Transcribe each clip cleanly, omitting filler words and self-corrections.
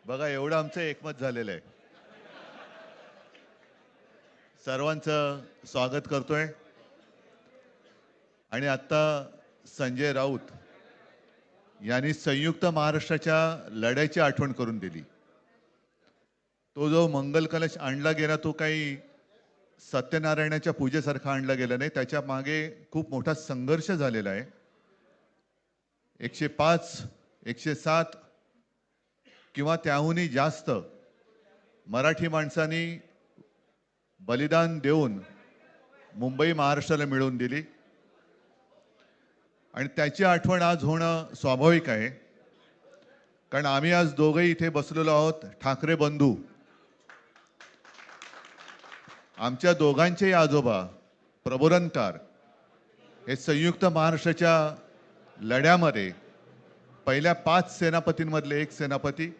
बघा एवढं आमचं एकमत झालेलं आहे. सर्वांचं स्वागत करतोय. आणि आता संजय राऊत यांनी संयुक्त महाराष्ट्राच्या लढ्याची आठवण करून दिली. तो जो मंगल कलश आणला गेला तो काही सत्यनारायणाच्या पूजेसारखा आणला गेला नाही. त्याच्या मागे खूप मोठा संघर्ष झालेला आहे. 105, 107 किंवा त्याहूनही जास्त मराठी माणसांनी बलिदान देऊन मुंबई महाराष्ट्राला मिळवून दिली आणि त्याची आठवण आज होणं स्वाभाविक आहे. कारण आम्ही आज दोघेही इथे बसलेलो आहोत, ठाकरे बंधू. आमच्या दोघांचेही आजोबा प्रबोधनकार हे संयुक्त महाराष्ट्राच्या लढ्यामध्ये पहिल्या 5 सेनापतींमधले एक सेनापती.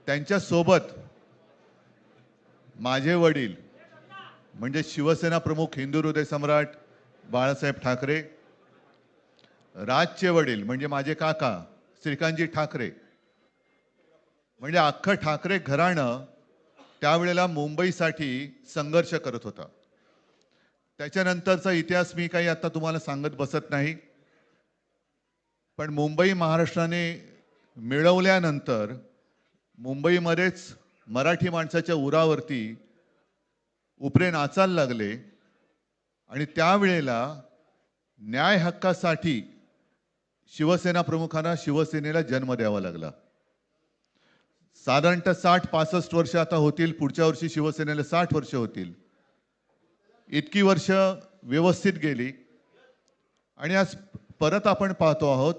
त्यांच्या सोबत माझे वडील म्हणजे शिवसेना प्रमुख हिंदू हृदय सम्राट बाळासाहेब ठाकरे, राजचे वडील म्हणजे माझे काका श्रीकांतजी ठाकरे, म्हणजे अख्खं ठाकरे घराणं त्यावेळेला मुंबईसाठी संघर्ष करत होता. त्याच्यानंतरचा इतिहास मी काही आता तुम्हाला सांगत बसत नाही. पण मुंबई महाराष्ट्राने मिळवल्यानंतर मुंबईमध्येच मराठी माणसाच्या उरावरती उपरे नाचायला लागले आणि त्यावेळेला न्याय हक्कासाठी शिवसेना प्रमुखांना शिवसेनेला जन्म द्यावा लागला. साधारणतः 60-65 वर्ष आता होतील. पुढच्या वर्षी शिवसेनेला 60 वर्ष होतील. इतकी वर्ष व्यवस्थित गेली आणि आज परत आपण पाहतो आहोत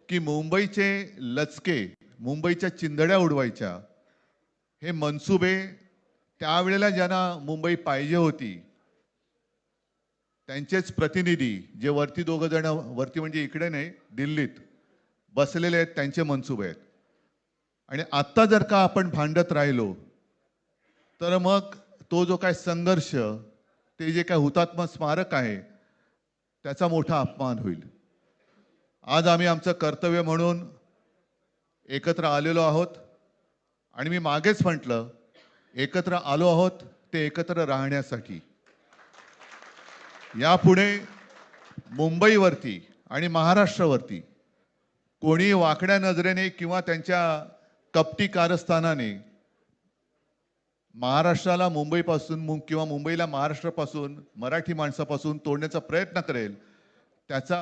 की मुंबईचे लचके, मुंबईच्या चिंधड्या उडवायच्या हे मनसुबे त्यावेळेला ज्यांना मुंबई पाहिजे होती त्यांचेच प्रतिनिधी जे वरती दोघं जण, वरती म्हणजे इकडे नाही दिल्लीत बसलेले आहेत, त्यांचे मनसुबे आहेत. आणि आत्ता जर का आपण भांडत राहिलो तर मग तो जो काय संघर्ष, ते जे काय हुतात्मा स्मारक आहे त्याचा मोठा अपमान होईल. आज आम्ही आमचं कर्तव्य म्हणून एकत्र आलेलो आहोत आणि मी मागेच म्हटलं एकत्र आलो आहोत ते एकत्र राहण्यासाठी. यापुढे मुंबईवरती आणि महाराष्ट्रावरती कोणी वाकड्या नजरेने किंवा त्यांच्या कपटी कारस्थानाने महाराष्ट्राला मुंबईपासून किंवा मुंबईला महाराष्ट्रापासून, मराठी माणसापासून तोडण्याचा प्रयत्न करेल त्याचा